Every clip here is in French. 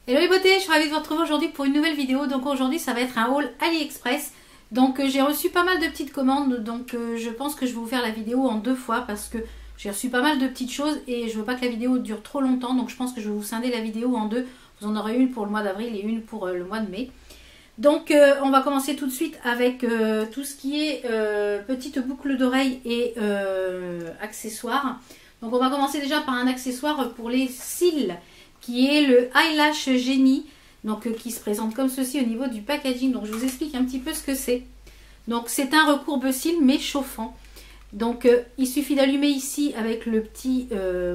Hello les beautés, je suis ravie de vous retrouver aujourd'hui pour une nouvelle vidéo. Donc aujourd'hui ça va être un haul AliExpress. Donc j'ai reçu pas mal de petites commandes, donc je pense que je vais vous faire la vidéo en deux fois parce que j'ai reçu pas mal de petites choses et je veux pas que la vidéo dure trop longtemps. Donc je pense que je vais vous scinder la vidéo en deux. Vous en aurez une pour le mois d'avril et une pour le mois de mai. Donc on va commencer tout de suite avec tout ce qui est petites boucles d'oreilles et accessoires. Donc on va commencer déjà par un accessoire pour les cils, qui est le Eyelash Genie, donc qui se présente comme ceci au niveau du packaging. Donc je vous explique un petit peu ce que c'est. Donc c'est un recourbe-cils mais chauffant. Donc il suffit d'allumer ici avec le petit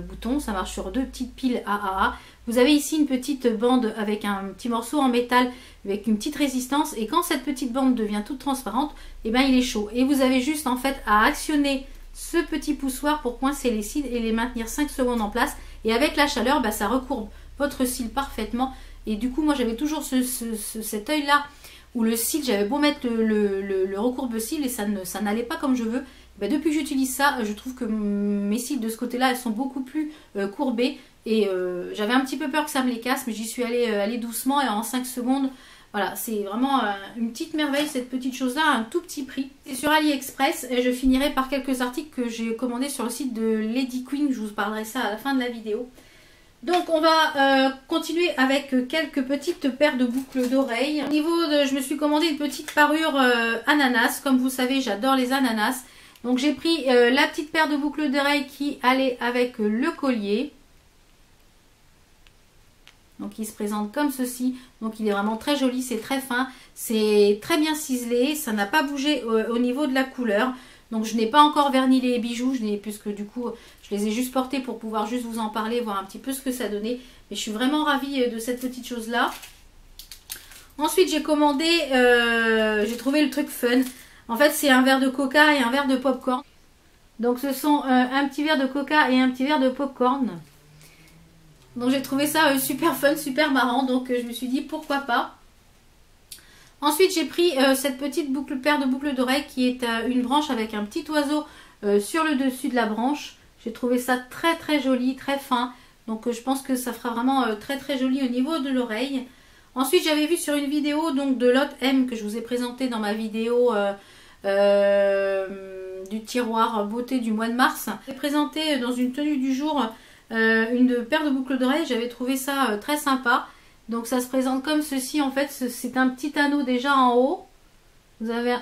bouton, ça marche sur deux petites piles AAA. Vous avez ici une petite bande avec un petit morceau en métal avec une petite résistance, et quand cette petite bande devient toute transparente, et ben il est chaud. Et vous avez juste en fait à actionner ce petit poussoir pour coincer les cils et les maintenir 5 secondes en place. Et avec la chaleur, bah, ça recourbe votre cil parfaitement. Et du coup, moi j'avais toujours cet œil là où le cil, j'avais beau mettre le recourbe-cil et ça n'allait pas comme je veux. Bah, depuis que j'utilise ça, je trouve que mes cils de ce côté là, elles sont beaucoup plus courbées. Et j'avais un petit peu peur que ça me les casse, mais j'y suis allée doucement et en 5 secondes. Voilà, c'est vraiment une petite merveille cette petite chose-là, un tout petit prix. C'est sur AliExpress et je finirai par quelques articles que j'ai commandés sur le site de Lady Queen. Je vous parlerai ça à la fin de la vidéo. Donc on va continuer avec quelques petites paires de boucles d'oreilles. Au niveau de, je me suis commandé une petite parure ananas. Comme vous savez, j'adore les ananas. Donc j'ai pris la petite paire de boucles d'oreilles qui allait avec le collier. Donc il se présente comme ceci. Donc il est vraiment très joli, c'est très fin, c'est très bien ciselé, ça n'a pas bougé au niveau de la couleur. Donc je n'ai pas encore verni les bijoux, puisque du coup je les ai juste portés pour pouvoir juste vous en parler, voir un petit peu ce que ça donnait. Mais je suis vraiment ravie de cette petite chose là. Ensuite j'ai commandé, j'ai trouvé le truc fun. En fait c'est un verre de coca et un verre de popcorn. Donc ce sont un petit verre de coca et un petit verre de popcorn. Donc j'ai trouvé ça super fun, super marrant, donc je me suis dit pourquoi pas. Ensuite j'ai pris cette petite paire de boucles d'oreilles qui est une branche avec un petit oiseau sur le dessus de la branche. J'ai trouvé ça très très joli, très fin, donc je pense que ça fera vraiment très très joli au niveau de l'oreille. Ensuite j'avais vu sur une vidéo donc de Lot M que je vous ai présenté dans ma vidéo du tiroir beauté du mois de mars. J'ai présenté dans une tenue du jour une paire de boucles d'oreilles, j'avais trouvé ça très sympa. Donc ça se présente comme ceci en fait, c'est un petit anneau déjà en haut. Vous avez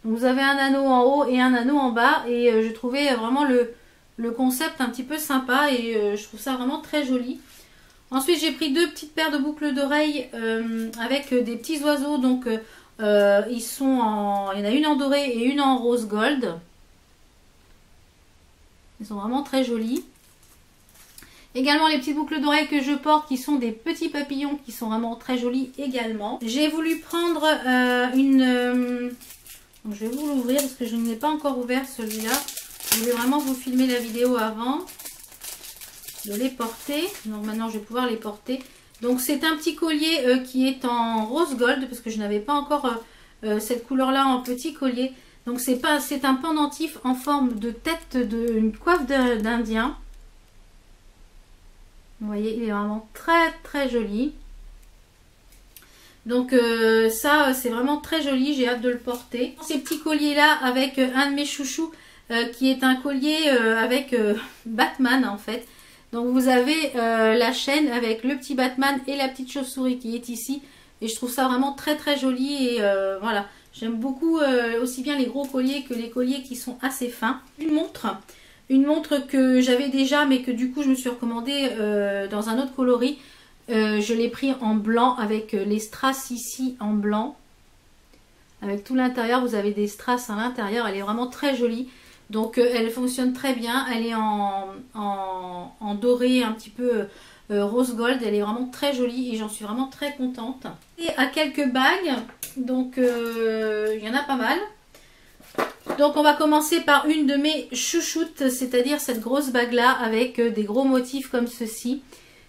un anneau en haut et un anneau en bas, et je trouvais vraiment le concept un petit peu sympa, et je trouve ça vraiment très joli. Ensuite j'ai pris deux petites paires de boucles d'oreilles avec des petits oiseaux, donc ils sont il y en a une en doré et une en rose gold. Ils sont vraiment très jolis. Également les petites boucles d'oreilles que je porte qui sont des petits papillons qui sont vraiment très jolis également. J'ai voulu prendre je vais vous l'ouvrir parce que je ne l'ai pas encore ouvert celui-là. Je voulais vraiment vous filmer la vidéo avant de les porter. Donc maintenant je vais pouvoir les porter. Donc c'est un petit collier qui est en rose gold parce que je n'avais pas encore cette couleur-là en petit collier. Donc c'est un pendentif en forme de tête d'une coiffe d'Indien. Vous voyez, il est vraiment très très joli. Donc ça c'est vraiment très joli, j'ai hâte de le porter. Ces petits colliers là avec un de mes chouchous qui est un collier avec Batman en fait. Donc vous avez la chaîne avec le petit Batman et la petite chauve-souris qui est ici. Et je trouve ça vraiment très très joli, et voilà. J'aime beaucoup aussi bien les gros colliers que les colliers qui sont assez fins. Une montre que j'avais déjà mais que du coup je me suis recommandée dans un autre coloris. Je l'ai pris en blanc avec les strass ici en blanc. Avec tout l'intérieur, vous avez des strass à l'intérieur. Elle est vraiment très jolie. Donc elle fonctionne très bien. Elle est en doré un petit peu rose gold. Elle est vraiment très jolie et j'en suis vraiment très contente. Et à quelques bagues. Donc il y en a pas mal. Donc on va commencer par une de mes chouchoutes, c'est-à-dire cette grosse bague là avec des gros motifs comme ceci.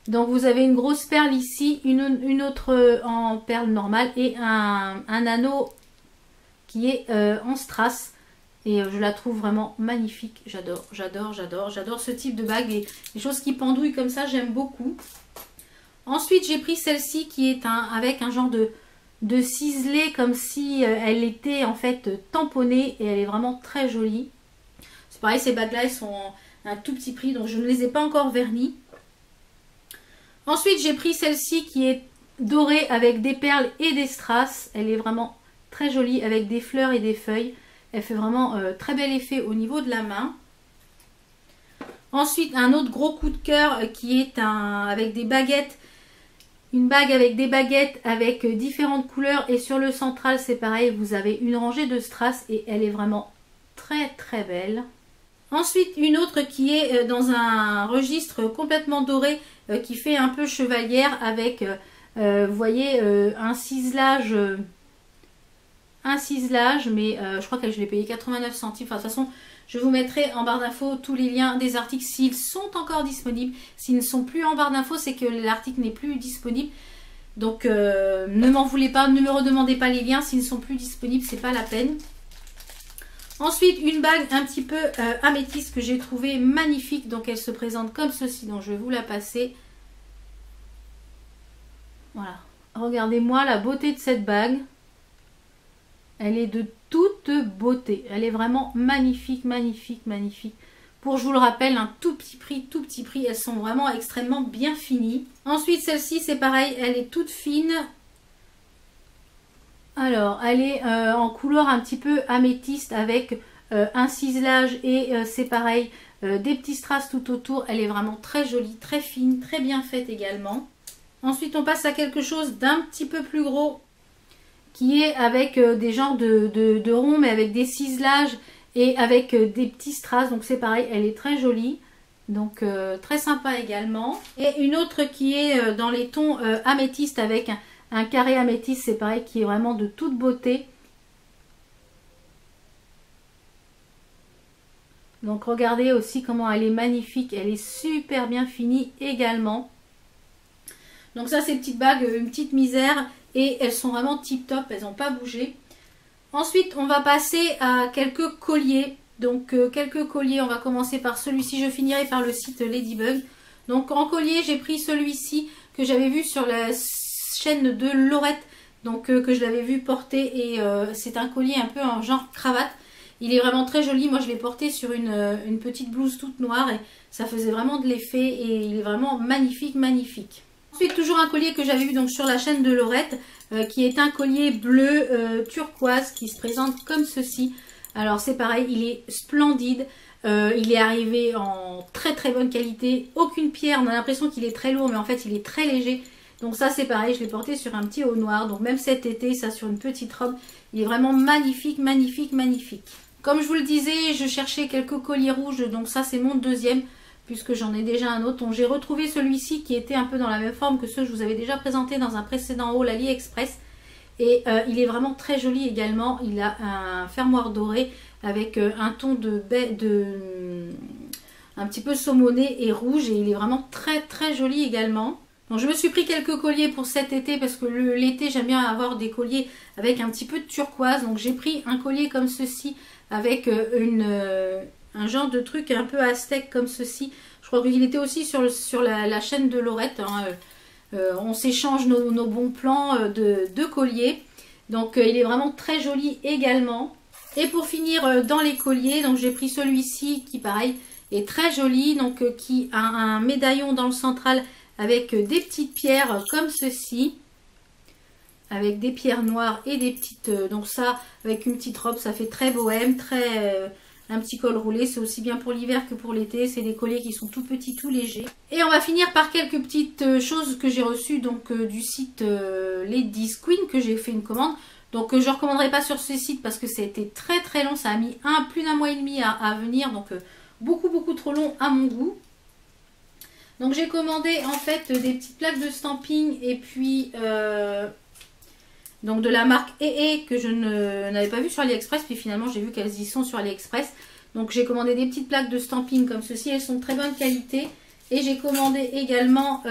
Donc vous avez une grosse perle ici, une autre en perle normale et un anneau qui est en strass. Et je la trouve vraiment magnifique. J'adore, j'adore, j'adore. J'adore ce type de bague. Les choses qui pendouillent comme ça, j'aime beaucoup. Ensuite, j'ai pris celle-ci qui est avec un genre de ciselé comme si elle était en fait tamponnée. Et elle est vraiment très jolie. C'est pareil, ces bagues-là, elles sont un tout petit prix. Donc, je ne les ai pas encore vernies. Ensuite, j'ai pris celle-ci qui est dorée avec des perles et des strass. Elle est vraiment très jolie avec des fleurs et des feuilles. Elle fait vraiment très bel effet au niveau de la main. Ensuite, un autre gros coup de cœur qui est avec des baguettes. Une bague avec des baguettes avec différentes couleurs. Et sur le central, c'est pareil. Vous avez une rangée de strass et elle est vraiment très très belle. Ensuite, une autre qui est dans un registre complètement doré qui fait un peu chevalière avec, vous voyez, un ciselage... mais je crois que je l'ai payé 89 centimes. Enfin, de toute façon, je vous mettrai en barre d'infos tous les liens des articles s'ils sont encore disponibles. S'ils ne sont plus en barre d'infos, c'est que l'article n'est plus disponible. Donc, ne m'en voulez pas, ne me redemandez pas les liens. S'ils ne sont plus disponibles, c'est pas la peine. Ensuite, une bague un petit peu améthyste que j'ai trouvée magnifique. Donc, elle se présente comme ceci. Donc, je vais vous la passer. Voilà. Regardez-moi la beauté de cette bague. Elle est de toute beauté. Elle est vraiment magnifique, magnifique, magnifique. Pour, je vous le rappelle, un tout petit prix, tout petit prix. Elles sont vraiment extrêmement bien finies. Ensuite, celle-ci, c'est pareil. Elle est toute fine. Alors, elle est en couleur un petit peu améthyste avec un ciselage et c'est pareil, des petits strass tout autour. Elle est vraiment très jolie, très fine, très bien faite également. Ensuite, on passe à quelque chose d'un petit peu plus gros qui est avec des genres de ronds mais avec des ciselages et avec des petits strass. Donc, c'est pareil, elle est très jolie. Donc, très sympa également. Et une autre qui est dans les tons améthystes avec un carré améthyste, c'est pareil, qui est vraiment de toute beauté. Donc regardez aussi comment elle est magnifique. Elle est super bien finie également. Donc ça, ces petites bagues, une petite misère. Et elles sont vraiment tip top, elles n'ont pas bougé. Ensuite, on va passer à quelques colliers. Donc quelques colliers, on va commencer par celui-ci. Je finirai par le site Ladybug. Donc en collier, j'ai pris celui-ci que j'avais vu sur la chaîne de Laurette, donc que je l'avais vu porter et c'est un collier un peu en genre cravate. Il est vraiment très joli. Moi je l'ai porté sur une petite blouse toute noire et ça faisait vraiment de l'effet et il est vraiment magnifique, magnifique. Ensuite, toujours un collier que j'avais vu donc sur la chaîne de Laurette qui est un collier bleu turquoise qui se présente comme ceci. Alors c'est pareil, il est splendide. Il est arrivé en très très bonne qualité, aucune pierre. On a l'impression qu'il est très lourd mais en fait il est très léger. Donc ça c'est pareil, je l'ai porté sur un petit haut noir. Donc même cet été, ça sur une petite robe, il est vraiment magnifique, magnifique, magnifique. Comme je vous le disais, je cherchais quelques colliers rouges. Donc ça c'est mon deuxième, puisque j'en ai déjà un autre. Donc j'ai retrouvé celui-ci qui était un peu dans la même forme que ceux que je vous avais déjà présenté dans un précédent haul AliExpress. Et il est vraiment très joli également. Il a un fermoir doré avec un ton un petit peu saumoné et rouge. Et il est vraiment très très joli également. Donc je me suis pris quelques colliers pour cet été parce que l'été j'aime bien avoir des colliers avec un petit peu de turquoise. Donc j'ai pris un collier comme ceci avec un genre de truc un peu aztèque comme ceci. Je crois qu'il était aussi sur la chaîne de Laurette. Hein. On s'échange nos bons plans de colliers. Donc il est vraiment très joli également. Et pour finir dans les colliers, donc j'ai pris celui-ci qui pareil est très joli. Donc qui a un médaillon dans le central avec des petites pierres comme ceci, avec des pierres noires et des petites, donc ça avec une petite robe, ça fait très bohème, très un petit col roulé. C'est aussi bien pour l'hiver que pour l'été. C'est des colliers qui sont tout petits, tout légers. Et on va finir par quelques petites choses que j'ai reçues donc du site Ladies Queen, que j'ai fait une commande. Donc je ne recommanderai pas sur ce site parce que ça a été très très long, ça a mis plus d'un mois et demi à venir, donc beaucoup trop long à mon goût. Donc j'ai commandé en fait des petites plaques de stamping et puis donc de la marque EE que je n'avais pas vu sur AliExpress, puis finalement j'ai vu qu'elles y sont sur AliExpress. Donc j'ai commandé des petites plaques de stamping comme ceci, elles sont de très bonne qualité. Et j'ai commandé également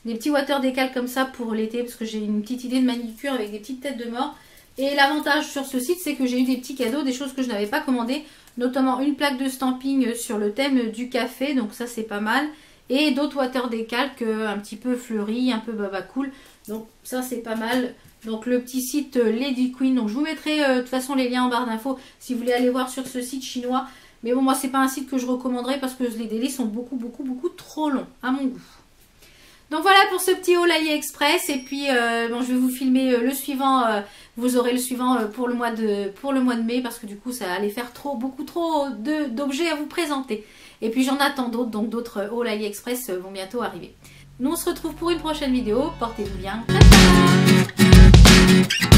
des petits water décals comme ça pour l'été parce que j'ai une petite idée de manicure avec des petites têtes de mort. Et l'avantage sur ce site, c'est que j'ai eu des petits cadeaux, des choses que je n'avais pas commandées, notamment une plaque de stamping sur le thème du café, donc ça c'est pas mal. Et d'autres water décalques un petit peu fleuris, un peu baba cool, donc ça c'est pas mal. Donc le petit site Lady Queen, donc je vous mettrai de toute façon les liens en barre d'infos si vous voulez aller voir sur ce site chinois. Mais bon, moi c'est pas un site que je recommanderais parce que les délais sont beaucoup trop longs à mon goût. Donc voilà pour ce petit haul AliExpress. Et puis bon, je vais vous filmer le suivant. Vous aurez le suivant pour le mois de mai. Parce que du coup ça allait faire beaucoup trop d'objets à vous présenter. Et puis j'en attends d'autres. Donc d'autres hauls AliExpress vont bientôt arriver. Nous on se retrouve pour une prochaine vidéo. Portez-vous bien. Ciao, ciao.